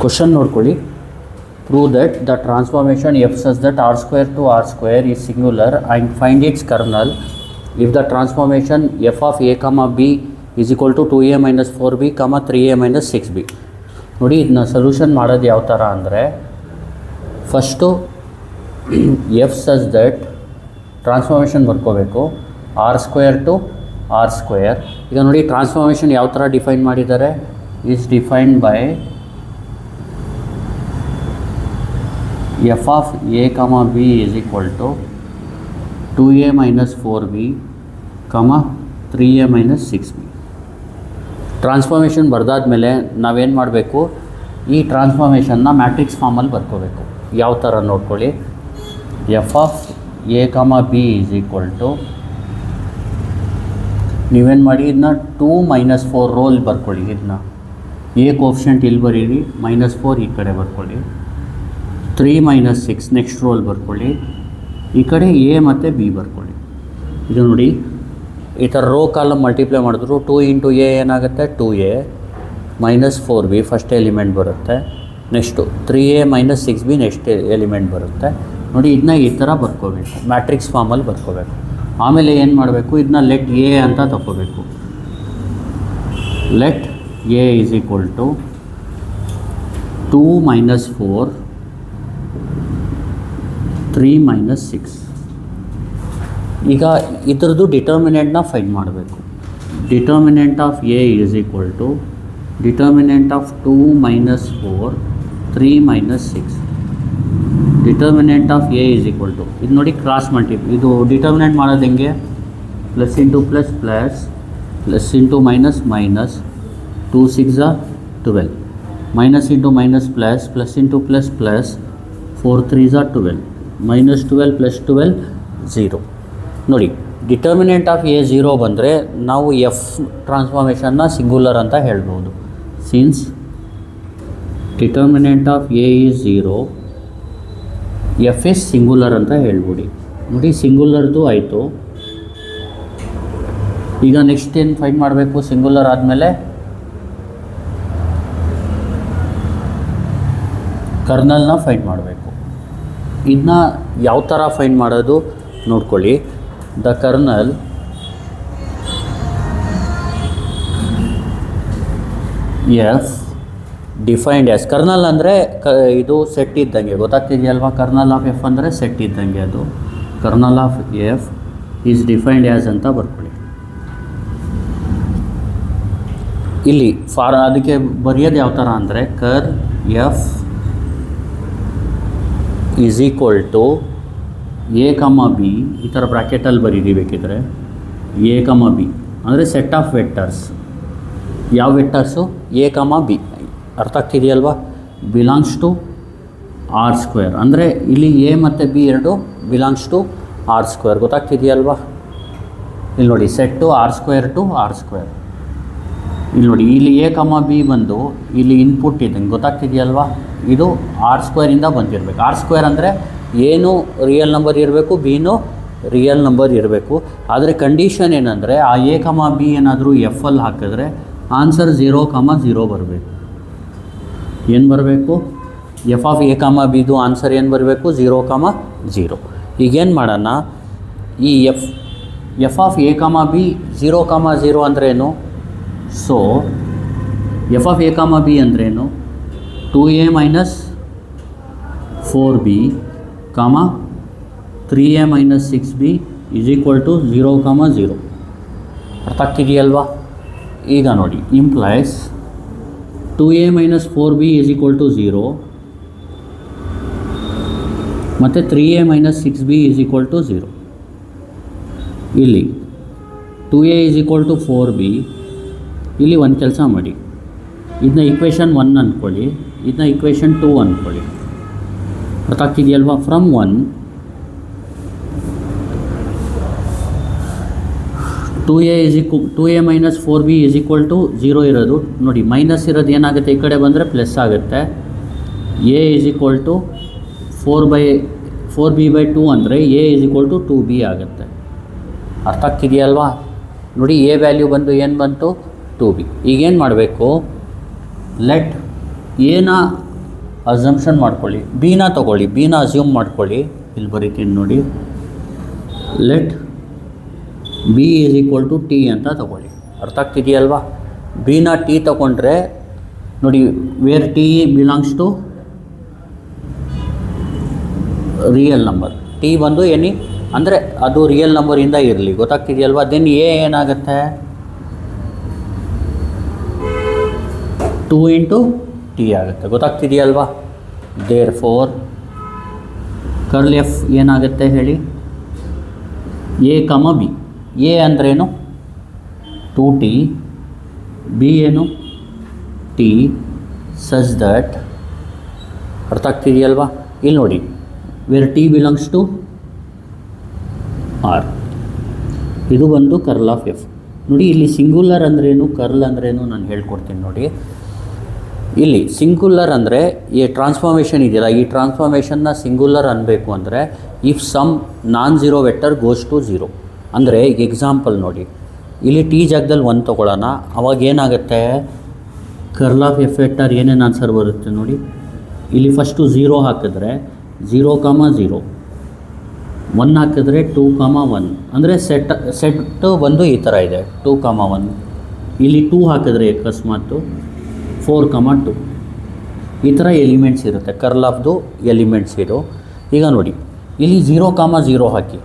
Question ನೋಡ್ಕೊಳ್ಳಿ. Prove that the transformation F such that R square to R square is singular and find its kernel if the transformation F of A comma B is equal to 2a - 4b, 3a - 6b. ನೋಡಿ, ಇದನ್ನ solution ಮಾಡೋದು ಯಾವ ಥರ ಅಂದರೆ, first F such that transformation ಬರ್ಕೋಬೇಕು, R square to R square. ಈಗ ನೋಡಿ, transformation ಯಾವ ಥರ ಡಿಫೈನ್ ಮಾಡಿದ್ದಾರೆ, is defined by F of A comma B is equal to 2a - 4b, 3a - 6b. Transformation ಬರೆದಾದ್ಮೇಲೆ ನಾವೇನು ಮಾಡಬೇಕು, ಈ ಟ್ರಾನ್ಸ್ಫಾರ್ಮೇಷನ್ನ ಮ್ಯಾಟ್ರಿಕ್ಸ್ ಫಾರ್ಮಲ್ಲಿ ಬರ್ಕೋಬೇಕು. ಯಾವ ಥರ ನೋಡ್ಕೊಳ್ಳಿ, F of A comma B is equal to, ನೀವೇನು ಮಾಡಿ ಇದನ್ನ 2 - 4 ರೋಲ್ ಬರ್ಕೊಳ್ಳಿ. ಇದನ್ನ ಎ ಕೋಫಿಷಿಯಂಟ್ ಇಲ್ಲಿ ಬರೀರಿ, -4 ಈ ಕಡೆ ಬರ್ಕೊಳ್ಳಿ, 3 - 6 ನೆಕ್ಸ್ಟ್ ರೋಲ್ ಬರ್ಕೊಳ್ಳಿ, ಈ ಕಡೆ ಎ ಮತ್ತು ಬಿ ಬರ್ಕೊಳ್ಳಿ. ಇದು ನೋಡಿ, ಈ ಥರ ರೋ ಕಾಲಮ್ ಮಲ್ಟಿಪ್ಲೈ ಮಾಡಿದ್ರು 2 × a ಏನಾಗುತ್ತೆ, 2a - 4b ಫಸ್ಟ್ ಎಲಿಮೆಂಟ್ ಬರುತ್ತೆ, next 3a - 6b next element ಬರುತ್ತೆ. ನೋಡಿ, ಇದನ್ನ ಈ ಥರ ಬರ್ಕೋಬೇಕು, ಮ್ಯಾಟ್ರಿಕ್ಸ್ ಫಾರ್ಮಲ್ಲಿ ಬರ್ಕೋಬೇಕು. ಆಮೇಲೆ ಏನು ಮಾಡಬೇಕು, ಇದನ್ನ ಲೆಟ್ ಎ ಅಂತ ತಗೋಬೇಕು. Let A is equal to 2 - 4, 3 - 6. ಈಗ ಇದ್ರದ್ದು ಡಿಟರ್ಮಿನೆಂಟ್ನ ಫೈಂಡ್ ಮಾಡಬೇಕು. Determinant of A is equal to determinant of 2 - 4, 3 - 6. Determinant of A is equal to, ಇದು ನೋಡಿ ಕ್ರಾಸ್ ಇದು ಡಿಟರ್ಮಿನೆಂಟ್ ಮಾಡೋದು ಹೆಂಗೆ, plus into plus plus, plus into minus minus, 2 × 6 = 12, minus into minus plus, plus into plus plus, 4 × 3 = 12, -12 + 12 0. ನೋಡಿ, determinant of A 0 ಬಂದರೆ ನಾವು F ಟ್ರಾನ್ಸ್ಫಾರ್ಮೇಷನ್ನ singular ಅಂತ ಹೇಳ್ಬೋದು. Since determinant of A is 0, F is singular ಅಂತ ಹೇಳ್ಬಿಡಿ. ನೋಡಿ, ಸಿಂಗ್ಯುಲರ್ದು ಆಯಿತು. ಈಗ ನೆಕ್ಸ್ಟ್ ಏನು ಫೈಂಡ್ ಮಾಡಬೇಕು, ಸಿಂಗ್ಯುಲರ್ ಆದಮೇಲೆ ಕರ್ನಲ್ನ ಫೈಂಡ್ ಮಾಡಬೇಕು. ಇದನ್ನ ಯಾವ ಥರ ಫೈಂಡ್ ಮಾಡೋದು ನೋಡ್ಕೊಳ್ಳಿ. The kernel F defined as, kernel ಅಂದರೆ ಇದು ಸೆಟ್ ಇದ್ದಂಗೆ, ಗೊತ್ತಾಗ್ತಿದೆಯಲ್ವಾ? ಕರ್ನಲ್ ಆಫ್ ಎಫ್ ಅಂದರೆ ಸೆಟ್ ಇದ್ದಂಗೆ. ಅದು kernel of F is defined as ಅಂತ ಬರ್ಕೊಳ್ಳಿ. ಇಲ್ಲಿ ಅದಕ್ಕೆ ಬರೆಯೋದು ಯಾವ ಥರ ಅಂದರೆ, ker F is equal to A comma B, ಈ ಥರ ಬ್ರ್ಯಾಕೆಟಲ್ಲಿ ಬರೀರಿ ಬೇಕಿದ್ರೆ. ಎ ಕಮ ಬಿ ಅಂದರೆ ಸೆಟ್ ಆಫ್ ವೆಕ್ಟರ್ಸ್. ಯಾವ ವೆಕ್ಟರ್ಸು? A comma B. ಅರ್ಥ ಆಗ್ತಿದೆಯಲ್ವಾ? ಬಿಲಾಂಗ್ಸ್ ಟು ಆರ್ ಸ್ಕ್ವೇರ್ ಅಂದರೆ ಇಲ್ಲಿ ಎ ಮತ್ತು ಬಿ ಎರಡು ಬಿಲಾಂಗ್ಸ್ ಟು ಆರ್ ಸ್ಕ್ವೇರ್. ಗೊತ್ತಾಗ್ತಿದೆಯಲ್ವಾ? ಇಲ್ಲಿ ನೋಡಿ, set R square to R square. ಇಲ್ಲಿ ನೋಡಿ, ಇಲ್ಲಿ ಎ ಕಮ ಬಿ ಬಂದು ಇಲ್ಲಿ ಇನ್ಪುಟ್ ಇದ್ದಂಗೆ, ಗೊತ್ತಾಗ್ತಿದೆಯಲ್ವಾ? ಇದು ಆರ್ ಸ್ಕ್ವೇರಿಂದ ಬಂದಿರಬೇಕು. ಆರ್ ಸ್ಕ್ವೇರ್ ಅಂದರೆ ಏನು ರಿಯಲ್ ನಂಬರ್ ಇರಬೇಕು, ಬಿನೂ ರಿಯಲ್ ನಂಬರ್ ಇರಬೇಕು. ಆದರೆ ಕಂಡೀಷನ್ ಏನಂದರೆ, ಆ ಎ ಕಮ ಬಿ ಏನಾದರೂ ಎಫಲ್ಲಿ ಹಾಕಿದ್ರೆ ಆನ್ಸರ್ 0, 0 ಬರಬೇಕು. ಏನು ಬರಬೇಕು? ಎಫ್ ಆಫ್ ಎ ಕಮ ಬಿದು ಆನ್ಸರ್ ಏನು ಬರಬೇಕು? 0, 0. ಈಗೇನು ಮಾಡೋಣ, ಈ F of A comma B 0, 0 ಅಂದ್ರೇನು? So F of A comma B ಅಂದ್ರೇನು? 2a - 4b, 3a - 6b is equal to 0, 0. ಅರ್ಥ ಆಗ್ತಿದೆಯಲ್ವಾ? ಈಗ ನೋಡಿ, implies 2a - 4b is equal to 0 ಮತ್ತು 3a - 6b is equal to 0. ಇಲ್ಲಿ 2a is equal to 4b. ಇಲ್ಲಿ ಒಂದು ಕೆಲಸ ಮಾಡಿ, ಇದನ್ನ ಇಕ್ವೇಷನ್ 1 ಅಂದ್ಕೊಳ್ಳಿ, ಇದನ್ನ ಇಕ್ವೇಷನ್ 2 ಅಂದ್ಕೊಳ್ಳಿ. ಅರ್ಥ ಆಗ್ತಿದೆಯಲ್ವಾ? From 1 2a - 4b is equal to 0 ಇರೋದು ನೋಡಿ, ಮೈನಸ್ ಇರೋದು ಏನಾಗುತ್ತೆ, ಈ ಕಡೆ ಬಂದರೆ ಪ್ಲಸ್ ಆಗುತ್ತೆ. a is equal to 4b/2 ಅಂದರೆ a is equal to 2b ಆಗುತ್ತೆ. ಅರ್ಥ ಆಗ್ತಿದೆಯಲ್ವಾ? ನೋಡಿ, ಎ ವ್ಯಾಲ್ಯೂ ಬಂದು ಏನು ಬಂತು, 2b. ಈಗೇನು ಮಾಡಬೇಕು, ಲೆಟ್ ಎನ ಅಸಂಪ್ಷನ್ ಮಾಡ್ಕೊಳ್ಳಿ, ಬಿನ ತೊಗೊಳ್ಳಿ, ಬಿನ ಅಸ್ಯೂಮ್ ಮಾಡ್ಕೊಳ್ಳಿ. ಇಲ್ಲಿ ಬರೀತೀನಿ ನೋಡಿ, let B is equal to T ಅಂತ ತೊಗೊಳ್ಳಿ. ಅರ್ಥ ಆಗ್ತಿದೆಯಲ್ವಾ? ಬಿನ ಟಿ ತೊಗೊಂಡ್ರೆ ನೋಡಿ, where T belongs to real number, T ಬಂದು ಎನಿ ಅಂದರೆ ಅದು ರಿಯಲ್ ನಂಬರಿಂದ ಇರಲಿ. ಗೊತ್ತಾಗ್ತಿದೆಯಲ್ವಾ? ದೆನ್ ಎ ಏನಾಗುತ್ತೆ, 2 ಇಂಟು ಟಿ ಆಗುತ್ತೆ. ಗೊತ್ತಾಗ್ತಿದೆಯಲ್ವಾ? ದೇರ್ ಫೋರ್ ಕರ್ಲ್ ಎಫ್ ಏನಾಗುತ್ತೆ ಹೇಳಿ, ಎ ಕಮ ಬಿ. ಎ ಅಂದ್ರೇನು 2t, ಬಿ ಏನು ಟಿ, ಸಚ್ ದಟ್. ಅರ್ಥ ಆಗ್ತಿದೆಯಲ್ವಾ? ಇಲ್ಲಿ ನೋಡಿ, where T belongs to R, ಇದು ಬಂದು ಕರ್ಲ್ ಆಫ್ ಎಫ್. ನೋಡಿ ಇಲ್ಲಿ ಸಿಂಗುಲರ್ ಅಂದ್ರೇನು, ಕರ್ಲ್ ಅಂದ್ರೇನು ನಾನು ಹೇಳ್ಕೊಡ್ತೀನಿ ನೋಡಿ. ಇಲ್ಲಿ ಸಿಂಗುಲರ್ ಅಂದರೆ ಈ ಟ್ರಾನ್ಸ್ಫಾರ್ಮೇಷನ್ ಇದೆಯಲ್ಲ, ಈ ಟ್ರಾನ್ಸ್ಫಾರ್ಮೇಷನ್ನ ಸಿಂಗುಲರ್ ಅನ್ನಬೇಕು ಅಂದರೆ if some non zero vector goes to zero. ಅಂದರೆ ಎಕ್ಸಾಂಪಲ್ ನೋಡಿ, ಇಲ್ಲಿ ಟಿ ಜಾಗದಲ್ಲಿ 1 ತೊಗೊಳ್ಳೋಣ, ಅವಾಗ ಏನಾಗುತ್ತೆ, ಕರ್ಲ್ ಆಫ್ ಎಫ್ ವೆಕ್ಟರ್ ಏನೇನು ಆನ್ಸರ್ ಬರುತ್ತೆ ನೋಡಿ. ಇಲ್ಲಿ ಫಸ್ಟು 0 ಹಾಕಿದ್ರೆ 0,0, 1 ಹಾಕಿದ್ರೆ 2,1. ಅಂದರೆ ಸೆಟ್ಟು ಬಂದು ಈ ಥರ ಇದೆ, 2,1. ಇಲ್ಲಿ 2 ಹಾಕಿದ್ರೆ ಅಕಸ್ಮಾತು 4,2. ಈ ಥರ ಎಲಿಮೆಂಟ್ಸ್ ಇರುತ್ತೆ, ಕರ್ಲ್ ಆಫ್ದು ಎಲಿಮೆಂಟ್ಸ್ ಇದು. ಈಗ ನೋಡಿ, ಇಲ್ಲಿ 0,0 ಹಾಕಿ,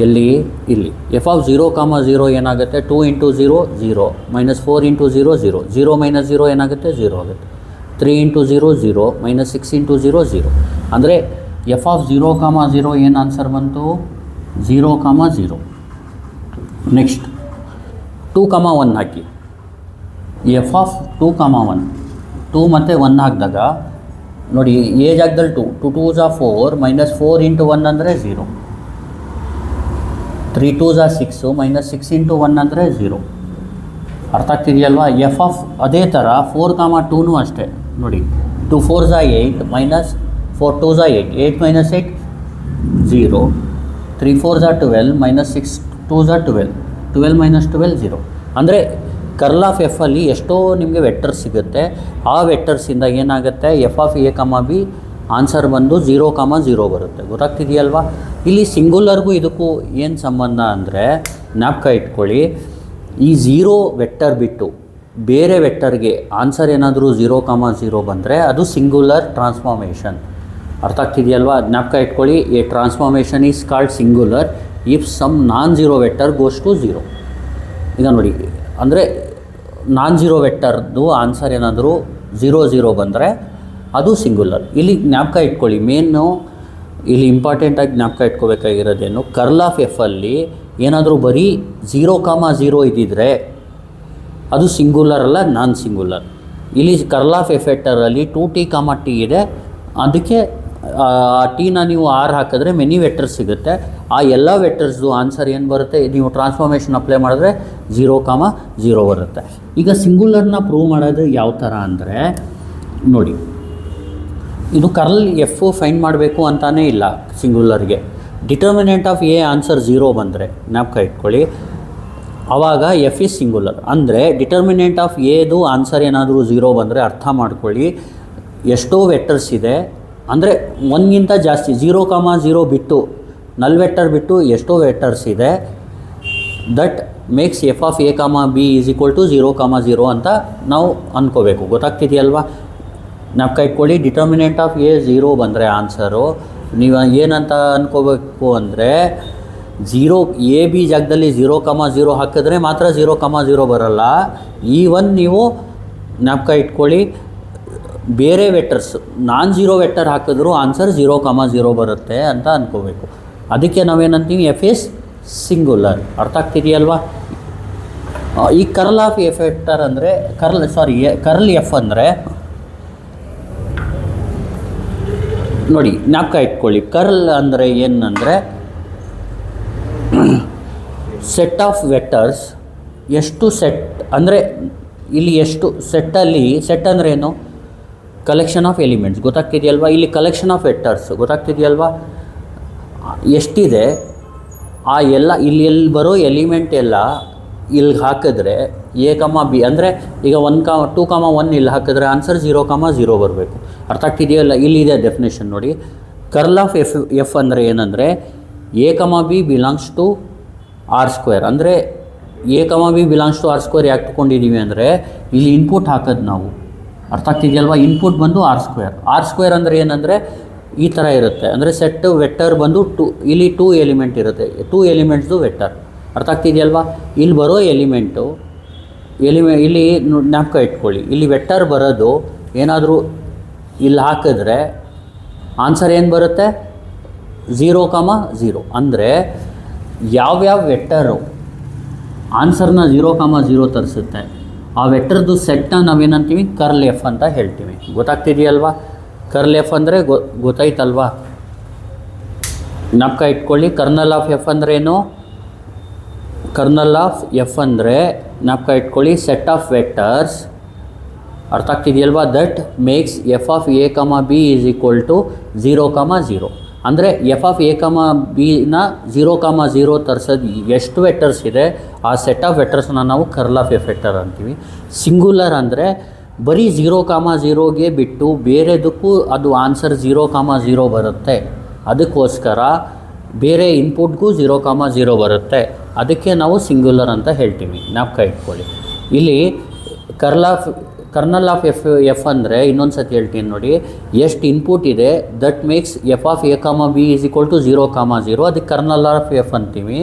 ಎಲ್ಲಿ ಇಲ್ಲಿ ಎಫ್ ಆಫ್ 0,0 ಏನಾಗುತ್ತೆ, 2 ಇಂಟು 0 0, -4 ಇಂಟು 0 0, 0 - 0 ಏನಾಗುತ್ತೆ 0 ಆಗುತ್ತೆ. 3 ಇಂಟು 0 0, -6 ಇಂಟು 0 0. ಅಂದರೆ ಎಫ್ ಆಫ್ 0,0 ಏನು ಆನ್ಸರ್ ಬಂತು, 0,0. ನೆಕ್ಸ್ಟ್ 2,1 ಹಾಕಿ, ಎಫ್ ಆಫ್ 2,1, 2 ಮತ್ತು 1 ಹಾಕಿದಾಗ ನೋಡಿ, ಎ ಜಾಗದಲ್ಲಿ 2, 2 2s are 4, -4 ಇಂಟು 1 ಅಂದರೆ 0, 3 2s are 6, -6 ಇಂಟು 1 ಅಂದರೆ 0. ಅರ್ಥ ಆಗ್ತಿದೆಯಲ್ವಾ? ಎಫ್ ಆಫ್ ಅದೇ ಥರ 4,2 ಅಷ್ಟೇ ನೋಡಿ, 2 4s are 8, -4 2s are 8, 8 - 8 0, 3 4s are 12, -6 2s are 12, 12 - 12 0. ಅಂದರೆ ಕರ್ಲ್ ಆಫ್ ಎಫಲ್ಲಿ ಎಷ್ಟೋ ನಿಮಗೆ ವೆಕ್ಟರ್ಸ್ ಸಿಗುತ್ತೆ, ಆ ವೆಕ್ಟರ್ಸಿಂದ ಏನಾಗುತ್ತೆ, F of A comma B answer ಬಂದು 0,0 ಬರುತ್ತೆ. ಗೊತ್ತಾಗ್ತಿದೆಯಲ್ವಾ? ಇಲ್ಲಿ ಸಿಂಗುಲರ್ಗೂ ಇದಕ್ಕೂ ಏನು ಸಂಬಂಧ ಅಂದರೆ, ಜ್ಞಾಪಕ ಇಟ್ಕೊಳ್ಳಿ, ಈ 0 ವೆಕ್ಟರ್ ಬಿಟ್ಟು ಬೇರೆ ವೆಕ್ಟರ್ಗೆ ಆನ್ಸರ್ ಏನಾದರೂ 0,0 ಬಂದರೆ ಅದು ಸಿಂಗುಲರ್ ಟ್ರಾನ್ಸ್ಫಾರ್ಮೇಷನ್. ಅರ್ಥ ಆಗ್ತಿದೆಯಲ್ವಾ? ಜ್ಞಾಪಕ ಇಟ್ಕೊಳ್ಳಿ, a transformation is called singular if some non zero vector goes to 0. ಈಗ ನೋಡಿ, ಅಂದರೆ ನಾನ್ ಝೀರೋ ವೆಕ್ಟರ್ದು ಆನ್ಸರ್ ಏನಾದರೂ 0 0 ಬಂದರೆ ಅದು ಸಿಂಗುಲರ್. ಇಲ್ಲಿ ಜ್ಞಾಪಕ ಇಟ್ಕೊಳ್ಳಿ, ಮೇನು ಇಲ್ಲಿ ಇಂಪಾರ್ಟೆಂಟಾಗಿ ಜ್ಞಾಪಕ ಇಟ್ಕೋಬೇಕಾಗಿರೋದೇನು, ಕರ್ಲ್ ಆಫ್ ಎಫಲ್ಲಿ ಏನಾದರೂ ಬರೀ 0,0 ಇದ್ದಿದ್ರೆ ಅದು ಸಿಂಗುಲರ್ ಅಲ್ಲ, ನಾನ್ ಸಿಂಗುಲರ್. ಇಲ್ಲಿ ಕರ್ಲ್ ಆಫ್ ಎಫ್ ವೆಕ್ಟರಲ್ಲಿ 2t, t ಇದೆ, ಅದಕ್ಕೆ ಆ ಟಿನ ನೀವು ಆರ್ ಹಾಕಿದ್ರೆ ಮೆನಿ ವೆಕ್ಟರ್ಸ್ ಸಿಗುತ್ತೆ. ಆ ಎಲ್ಲ ವೆಕ್ಟರ್ಸ್ದು ಆನ್ಸರ್ ಏನು ಬರುತ್ತೆ, ನೀವು ಟ್ರಾನ್ಸ್ಫಾರ್ಮೇಷನ್ ಅಪ್ಲೈ ಮಾಡಿದ್ರೆ 0,0 ಬರುತ್ತೆ. ಈಗ ಸಿಂಗುಲರ್ನ ಪ್ರೂವ್ ಮಾಡೋದು ಯಾವ ಥರ ಅಂದರೆ ನೋಡಿ, ಇದು ಕರ್ಲ್ ಎಫ್ ಫೈಂಡ್ ಮಾಡಬೇಕು ಅಂತಾನೇ ಇಲ್ಲ ಸಿಂಗುಲರ್ಗೆ. ಡಿಟರ್ಮಿನೆಂಟ್ ಆಫ್ ಎ ಆನ್ಸರ್ 0 ಬಂದರೆ ಜ್ಞಾಪಕ ಇಟ್ಕೊಳ್ಳಿ, ಆವಾಗ ಎಫ್ ಇಸ್ ಸಿಂಗುಲರ್. ಅಂದರೆ ಡಿಟರ್ಮಿನೆಂಟ್ ಆಫ್ ಎದು ಆನ್ಸರ್ ಏನಾದರೂ 0 ಬಂದರೆ ಅರ್ಥ ಮಾಡ್ಕೊಳ್ಳಿ, ಎಷ್ಟೋ ವೆಕ್ಟರ್ಸ್ ಇದೆ, ಅಂದರೆ 1ಗಿಂತ ಜಾಸ್ತಿ 0,0 ಬಿಟ್ಟು ನಲ್ ವೆಕ್ಟರ್ ಬಿಟ್ಟು ಎಷ್ಟೋ ವೆಕ್ಟರ್ಸ್ ಇದೆ. That makes F of A comma B is equal to 0,0 ಅಂತ ನಾವು ಅಂದ್ಕೋಬೇಕು. ಗೊತ್ತಾಗ್ತಿದೆಯಲ್ವಾ? ಜ್ಞಾಪಕ ಇಟ್ಕೊಳ್ಳಿ, ಡಿಟರ್ಮಿನೆಂಟ್ ಆಫ್ ಎ 0 ಬಂದರೆ ಆನ್ಸರು ನೀವು ಏನಂತ ಅಂದ್ಕೋಬೇಕು ಅಂದರೆ, 0 ಎ ಬಿ ಜಾಗದಲ್ಲಿ 0,0 ಹಾಕಿದ್ರೆ ಮಾತ್ರ 0,0 ಬರೋಲ್ಲ. ನೀವು ಜ್ಞಾಪಕ ಇಟ್ಕೊಳ್ಳಿ, ಬೇರೆ ವೆಕ್ಟರ್ಸ್ ನಾನ್ ಝೀರೋ ವೆಕ್ಟರ್ ಹಾಕಿದ್ರೂ ಆನ್ಸರ್ 0,0 ಬರುತ್ತೆ ಅಂತ ಅಂದ್ಕೋಬೇಕು. ಅದಕ್ಕೆ ನಾವೇನಂತೀವಿ, ಎಫ್ ಇಸ್ ಸಿಂಗುಲರ್. ಅರ್ಥ ಆಗ್ತಿದೆಯಲ್ವಾ? ಈ ಕರ್ಲ್ ಆಫ್ ಎಫ್ ವೆಕ್ಟರ್ ಅಂದರೆ ಕರ್ಲ್ ಎಫ್ ಅಂದರೆ ನೋಡಿ, ಜ್ಞಾಪಕ ಇಟ್ಕೊಳ್ಳಿ, ಕರ್ಲ್ ಅಂದರೆ ಏನಂದರೆ ಸೆಟ್ ಆಫ್ ವೆಕ್ಟರ್ಸ್. ಎಷ್ಟು ಸೆಟ್ ಅಂದರೆ ಇಲ್ಲಿ ಎಷ್ಟು ಸೆಟ್ಟಲ್ಲಿ, ಸೆಟ್ ಅಂದರೆ ಏನು, ಕಲೆಕ್ಷನ್ ಆಫ್ ಎಲಿಮೆಂಟ್ಸ್. ಗೊತ್ತಾಗ್ತಿದೆಯಲ್ವಾ? ಇಲ್ಲಿ ಕಲೆಕ್ಷನ್ ಆಫ್ ವೆಕ್ಟರ್ಸ್. ಗೊತ್ತಾಗ್ತಿದೆಯಲ್ವಾ? ಎಷ್ಟಿದೆ ಆ ಎಲ್ಲ ಇಲ್ಲಿ ಬರೋ ಎಲಿಮೆಂಟ್ ಎಲ್ಲ ಇಲ್ಲಿಗೆ ಹಾಕಿದ್ರೆ ಎ ಕಮ ಬಿ ಅಂದರೆ ಈಗ 2,1 ಇಲ್ಲಿ ಹಾಕಿದ್ರೆ ಆನ್ಸರ್ 0,0 ಬರಬೇಕು. ಅರ್ಥ ಆಗ್ತಿದೆಯಲ್ಲ? ಇಲ್ಲಿದೆ ಡೆಫಿನೇಷನ್ ನೋಡಿ. ಕರ್ಲ್ ಆಫ್ ಎಫ್ ಅಂದರೆ ಏನಂದರೆ A comma B belongs to R square. ಅಂದರೆ A comma B belongs to R square ಯಾಕೆ ತೊಗೊಂಡಿದ್ದೀವಿ ಅಂದರೆ ಇಲ್ಲಿ ಇನ್ಪುಟ್ ಹಾಕೋದು ನಾವು. ಅರ್ಥ ಆಗ್ತಿದೆಯಲ್ವಾ? ಇನ್ಪುಟ್ ಬಂದು ಆರ್ ಸ್ಕ್ವೇರ್ ಅಂದರೆ ಏನಂದರೆ ಈ ಥರ ಇರುತ್ತೆ. ಅಂದರೆ ಸೆಟ್ ವೆಕ್ಟರ್ ಬಂದು ಇಲ್ಲಿ 2 ಎಲಿಮೆಂಟ್ ಇರುತ್ತೆ, 2 ಎಲಿಮೆಂಟ್ಸ್ದು ವೆಕ್ಟರ್. ಅರ್ಥ ಆಗ್ತಿದೆಯಲ್ವಾ? ಇಲ್ಲಿ ಬರೋ ಎಲಿಮೆಂಟು ಇಲ್ಲಿ ಜ್ಞಾಪಕ ಇಟ್ಕೊಳ್ಳಿ, ಇಲ್ಲಿ ವೆಕ್ಟರ್ ಬರೋದು ಏನಾದರೂ ಇಲ್ಲಿ ಹಾಕಿದ್ರೆ ಆನ್ಸರ್ ಏನು ಬರುತ್ತೆ? 0,0. ಅಂದರೆ ಯಾವ್ಯಾವ ವೆಕ್ಟರು ಆನ್ಸರ್ನ 0,0 ತರಿಸುತ್ತೆ ಆ ವೆಕ್ಟರ್ದು ಸೆಟ್ನ ನಾವೇನಂತೀವಿ? ಕರ್ಲ್ ಎಫ್ ಅಂತ ಹೇಳ್ತೀವಿ. ಗೊತ್ತಾಗ್ತಿದೆಯಲ್ವಾ? ಕರ್ಲ್ ಎಫ್ ಅಂದರೆ ಗೊತ್ತಾಯ್ತಲ್ವಾ? ಜ್ಞಾಪಕ ಇಟ್ಕೊಳ್ಳಿ. ಕರ್ನಲ್ ಆಫ್ ಎಫ್ ಅಂದ್ರೇನು? ಕರ್ನಲ್ ಆಫ್ ಎಫ್ ಅಂದರೆ ಜ್ಞಾಪಕ ಇಟ್ಕೊಳ್ಳಿ, ಸೆಟ್ ಆಫ್ ವೆಕ್ಟರ್ಸ್. ಅರ್ಥ ಆಗ್ತಿದೆಯಲ್ವಾ? That makes F of A comma B is equal to 0,0. ಅಂದರೆ ಎಫ್ ಆಫ್ ಎ ಕಮ ಬಿನ 0,0 ತರಿಸೋದು ಎಷ್ಟು ವೆಕ್ಟರ್ಸ್ ಇದೆ ಆ ಸೆಟ್ ಆಫ್ ವೆಕ್ಟರ್ಸ್ನ ನಾವು ಕರ್ಲ್ ಆಫ್ ಎಫ್ ವೆಕ್ಟರ್ ಅಂತೀವಿ. ಸಿಂಗುಲರ್ ಅಂದರೆ ಬರೀ 0,0ಗೆ ಬಿಟ್ಟು ಬೇರೆದಕ್ಕೂ ಅದು ಆನ್ಸರ್ 0,0 ಬರುತ್ತೆ. ಅದಕ್ಕೋಸ್ಕರ ಬೇರೆ ಇನ್ಪುಟ್ಗೂ 0,0 ಬರುತ್ತೆ. ಅದಕ್ಕೆ ನಾವು ಸಿಂಗುಲರ್ ಅಂತ ಹೇಳ್ತೀವಿ. ಜ್ಞಾಪಕ ಇಟ್ಕೊಳ್ಳಿ. ಇಲ್ಲಿ ಕರ್ನಲ್ ಆಫ್ ಎಫ್ ಅಂದರೆ ಇನ್ನೊಂದು ಸತಿ ಹೇಳ್ತೀನಿ ನೋಡಿ. ಎಷ್ಟು ಇನ್ಪುಟ್ ಇದೆ that makes F of A comma B is equal to 0,0. ಅದಕ್ಕೆ ಕರ್ನಲ್ ಆಫ್ ಎಫ್ ಅಂತೀವಿ.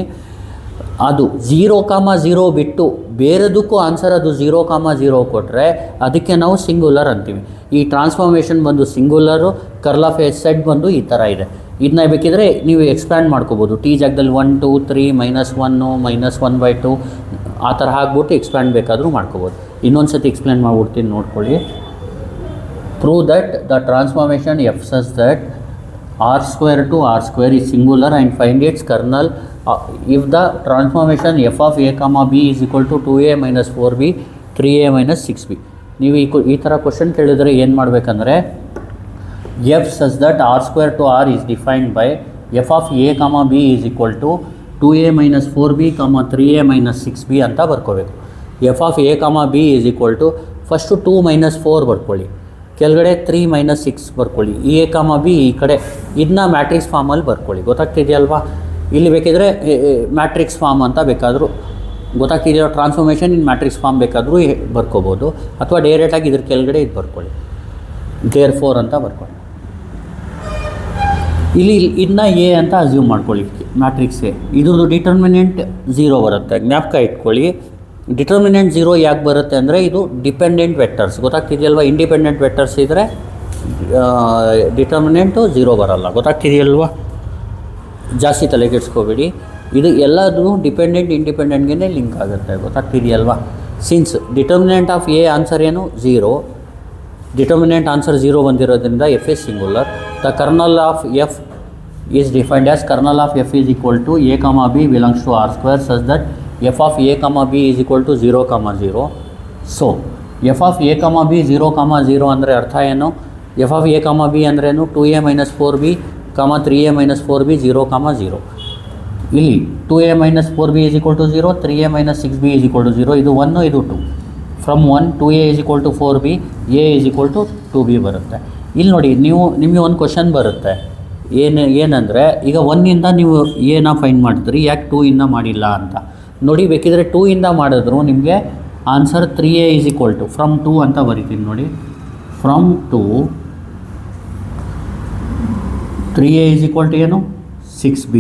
ಅದು 0,0 ಬಿಟ್ಟು ಬೇರೆದಕ್ಕೂ ಆನ್ಸರ್ ಅದು 0,0 ಕೊಟ್ಟರೆ ಅದಕ್ಕೆ ನಾವು ಸಿಂಗುಲರ್ ಅಂತೀವಿ. ಈ ಟ್ರಾನ್ಸ್ಫಾರ್ಮೇಷನ್ ಬಂದು ಸಿಂಗುಲರು, ಕರ್ಲ್ ಆಫ್ ಎ ಸೆಟ್ ಬಂದು ಈ ಥರ ಇದೆ. ಇದನ್ನ ಬೇಕಿದ್ರೆ ನೀವು ಎಕ್ಸ್ಪ್ಯಾಂಡ್ ಮಾಡ್ಕೋಬೋದು. ಟಿ ಜಾಗದಲ್ಲಿ 1 2 3 -1 -1/2 ಆ ಥರ ಹಾಕ್ಬಿಟ್ಟು ಎಕ್ಸ್ಪ್ಯಾಂಡ್ ಬೇಕಾದರೂ ಮಾಡ್ಕೋಬೋದು. ಇನ್ನೊಂದು ಸತಿ ಎಕ್ಸ್ಪ್ಲೇನ್ ಮಾಡ್ಬಿಡ್ತೀನಿ, ನೋಡ್ಕೊಳ್ಳಿ. Prove that the transformation F such that R square to R square is singular and find its kernel if the transformation F of A comma B is equal to 2a - 4b 3a - 6b. ನೀವು ಈ ಥರ question ಕೇಳಿದರೆ ಏನು ಮಾಡಬೇಕಂದ್ರೆ F such that R square to R is defined by F of A comma B is equal to 2a - 4b 3a - 6b ಅಂತ ಬರ್ಕೋಬೇಕು. F of A comma B is equal to first 2 - 4 ಬರ್ಕೊಳ್ಳಿ, ಕೆಳಗಡೆ 3 - 6 ಬರ್ಕೊಳ್ಳಿ. A comma B ಈ ಕಡೆ ಇದನ್ನ matrix ಫಾರ್ಮಲ್ಲಿ ಬರ್ಕೊಳ್ಳಿ. ಗೊತ್ತಾಗ್ತಿದೆಯಲ್ವಾ? ಇಲ್ಲಿ ಬೇಕಿದ್ರೆ ಮ್ಯಾಟ್ರಿಕ್ಸ್ ಫಾರ್ಮ್ ಅಂತ ಬೇಕಾದರೂ ಗೊತ್ತಾಗ್ತಿದೆಯೋ, ಟ್ರಾನ್ಸ್ಫಾರ್ಮೇಷನ್ ಇನ್ ಮ್ಯಾಟ್ರಿಕ್ಸ್ ಫಾರ್ಮ್ ಬೇಕಾದರೂ ಬರ್ಕೋಬೋದು, ಅಥವಾ ಡೈರೆಕ್ಟಾಗಿ ಇದ್ರ ಕೆಳಗಡೆ ಇದು ಬರ್ಕೊಳ್ಳಿ, ದೇರ್ 4 ಅಂತ ಬರ್ಕೊಳ್ಳಿ. ಇಲ್ಲಿ ಇದನ್ನ ಎ ಅಂತ ಅಸ್ಯೂಮ್ ಮಾಡ್ಕೊಳ್ಳಿ, ಮ್ಯಾಟ್ರಿಕ್ಸ್ ಎ. ಇದ್ರದ್ದು ಡಿಟರ್ಮಿನೆಂಟ್ 0 ಬರುತ್ತೆ. ಜ್ಞಾಪಕ ಇಟ್ಕೊಳ್ಳಿ. ಡಿಟರ್ಮಿನೆಂಟ್ 0 ಯಾಕೆ ಬರುತ್ತೆ ಅಂದರೆ ಇದು ಡಿಪೆಂಡೆಂಟ್ ವೆಕ್ಟರ್ಸ್. ಗೊತ್ತಾಗ್ತಿದೆಯಲ್ವಾ? ಇಂಡಿಪೆಂಡೆಂಟ್ ವೆಕ್ಟರ್ಸ್ ಇದ್ದರೆ ಡಿಟರ್ಮಿನೆಂಟು 0 ಬರಲ್ಲ. ಗೊತ್ತಾಗ್ತಿದೆಯಲ್ವಾ? ಜಾಸ್ತಿ ತಲೆ ಕೆಡಿಸ್ಕೋಬೇಡಿ. ಇದು ಎಲ್ಲದೂ ಡಿಪೆಂಡೆಂಟ್ ಇಂಡಿಪೆಂಡೆಂಟ್ಗೆ ಲಿಂಕ್ ಆಗುತ್ತೆ. ಗೊತ್ತಾಗ್ತಿದೆಯಲ್ವಾ? Since determinant of A answer ಏನು? 0. ಡಿಟರ್ಮಿನೆಂಟ್ ಆನ್ಸರ್ 0 ಬಂದಿರೋದ್ರಿಂದ F is singular. The kernel of F is defined as kernel of F is equal to A comma B belongs to R square such that F of A comma B is equal to 0,0. So F of A comma B 0,0 ಅಂದರೆ ಅರ್ಥ ಏನು? F of A comma B ಅಂದ್ರೇನು? 2a - 4b 3a - 4b 0,0. ಇಲ್ಲಿ 2a - 4b is equal to 0, 3a - 6b is equal to 0. ಇದು 1, ಇದು 2. From 1 2a is equal to 4b, a is equal to 2b ಬರುತ್ತೆ. ಇಲ್ಲಿ ನೋಡಿ, ನಿಮಗೆ ಒಂದು ಕ್ವಶನ್ ಬರುತ್ತೆ. ಏನಂದರೆ ಈಗ 1ಇಂದ ನೀವು ಎನ ಫೈಂಡ್ ಮಾಡಿದ್ರಿ, ಯಾಕೆ 2ಇಂದ ಮಾಡಿಲ್ಲ ಅಂತ ನೋಡಿ. ಬೇಕಿದ್ರೆ 2ಇಂದ ಮಾಡಿದ್ರು ನಿಮಗೆ answer 3a is equal to from 2 ಅಂತ ಬರಿತೀನಿ ನೋಡಿ. From 2 3a is equal to ಏನು? 6b.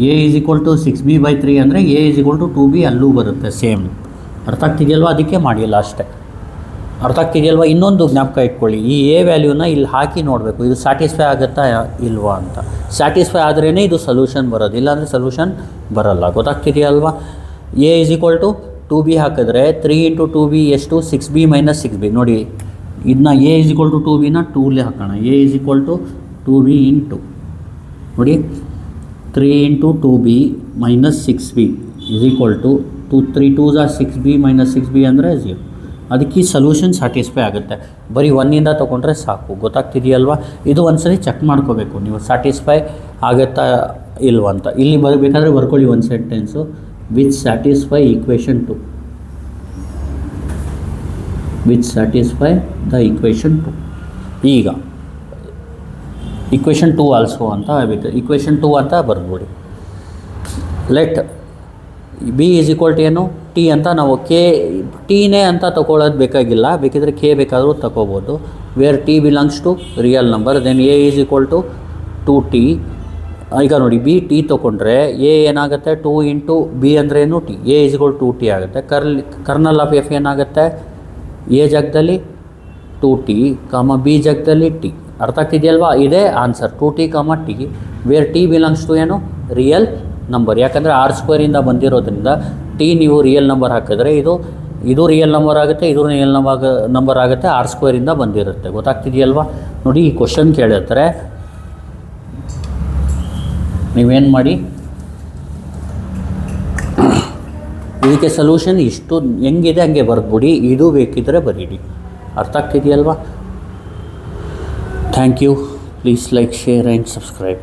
a is equal to 6b/3 ಅಂದರೆ a is equal to 2b ಅಲ್ಲೂ ಬರುತ್ತೆ ಸೇಮ್. ಅರ್ಥ ಆಗ್ತಿದೆಯಲ್ವಾ? ಅದಕ್ಕೆ ಮಾಡಿಲ್ಲ ಅಷ್ಟೇ. ಅರ್ಥ ಆಗ್ತಿದೆಯಲ್ವಾ? ಇನ್ನೊಂದು ಜ್ಞಾಪಕ ಇಟ್ಕೊಳ್ಳಿ, ಈ ಎ ವ್ಯಾಲ್ಯೂನ ಇಲ್ಲಿ ಹಾಕಿ ನೋಡಬೇಕು, ಇದು ಸ್ಯಾಟಿಸ್ಫೈ ಆಗುತ್ತಾ ಇಲ್ವಾ ಅಂತ. ಸ್ಯಾಟಿಸ್ಫೈ ಆದ್ರೇ ಇದು ಸೊಲ್ಯೂಷನ್ ಬರೋದು, ಇಲ್ಲಾಂದರೆ ಸೊಲ್ಯೂಷನ್ ಬರಲ್ಲ. ಗೊತ್ತಾಗ್ತಿದೆಯಲ್ವಾ? A is equal to 2b ಹಾಕಿದ್ರೆ 3 × 2b ಎಷ್ಟು? 6b - 6b. ನೋಡಿ, ಇದನ್ನ ಎ ಈಸ್ ಈಕ್ವಲ್ ಟು 2bನ 2ಲೇ ಹಾಕೋಣ. A is equal to 2b into ನೋಡಿ 3 × 2b - 6b is equal to 3 2s are 6b - 6b ಅಂದರೆ 0. ಅದಕ್ಕೆ ಈ ಸೊಲ್ಯೂಷನ್ ಸ್ಯಾಟಿಸ್ಫೈ ಆಗುತ್ತೆ. ಬರೀ 1ಇಂದ ತೊಗೊಂಡ್ರೆ ಸಾಕು. ಗೊತ್ತಾಗ್ತಿದೆಯಲ್ವಾ? ಇದು ಒಂದ್ಸರಿ ಚೆಕ್ ಮಾಡ್ಕೋಬೇಕು ನೀವು ಸ್ಯಾಟಿಸ್ಫೈ ಆಗುತ್ತಾ ಇಲ್ವ ಅಂತ. ಇಲ್ಲಿ ಬೇಕಾದರೆ ಬರ್ಕೊಳ್ಳಿ ಒಂದು sentence. Which satisfy equation 2. Which satisfy the equation 2. ಈಗ ಈಕ್ವೇಷನ್ 2 ಆಲ್ಸೋ ಅಂತ ಆಗಬೇಕು. ಈಕ್ವೇಷನ್ 2 ಅಂತ ಬರ್ಬೋದು. Let B is equal to ಏನು, ಟಿ ಅಂತ ನಾವು ಟೀನೇ ಅಂತ ತೊಗೊಳ್ಳೋದು ಬೇಕಾಗಿಲ್ಲ, ಬೇಕಿದ್ರೆ ಕೆ ಬೇಕಾದರೂ ತಗೋಬೋದು. Where T belongs to real number, then A is equal to 2t. ಈಗ ನೋಡಿ ಬಿ ಟಿ ತೊಗೊಂಡ್ರೆ ಎ ಏನಾಗುತ್ತೆ, 2 ಇಂಟು ಬಿ ಅಂದರೆ ಏನು T, A is equal 2t ಆಗುತ್ತೆ. ಕರ್ನಲ್ ಆಫ್ ಎಫ್ ಏನಾಗುತ್ತೆ, ಎ ಜಾಗದಲ್ಲಿ 2t, ಬಿ ಜಾಗದಲ್ಲಿ ಟಿ. ಅರ್ಥ ಆಗ್ತಿದೆಯಲ್ವಾ? ಇದೇ answer 2t, T. Where T belongs to ಏನು, ರಿಯಲ್ ನಂಬರ್. ಯಾಕಂದರೆ R² ಬಂದಿರೋದ್ರಿಂದ ಟಿ ನೀವು ರಿಯಲ್ ನಂಬರ್ ಹಾಕಿದ್ರೆ ಇದು ರಿಯಲ್ ನಂಬರ್ ಆಗುತ್ತೆ, ಇದು ರಿಯಲ್ ನಂಬರ್ ಆಗುತ್ತೆ, R² ಬಂದಿರುತ್ತೆ. ಗೊತ್ತಾಗ್ತಿದೆಯಲ್ವಾ? ನೋಡಿ ಈ ಕ್ವಶನ್ ಕೇಳಿರ್ತಾರೆ, ನೀವೇನು ಮಾಡಿ, ಇದಕ್ಕೆ ಸೊಲ್ಯೂಷನ್ ಇಷ್ಟು ಹೆಂಗಿದೆ ಹಂಗೆ ಬರೆದ್ಬಿಡಿ, ಇದು ಬೇಕಿದ್ದರೆ ಬರೀಡಿ. ಅರ್ಥ ಆಗ್ತಿದೆಯಲ್ವಾ? Thank you. Please like, share and subscribe.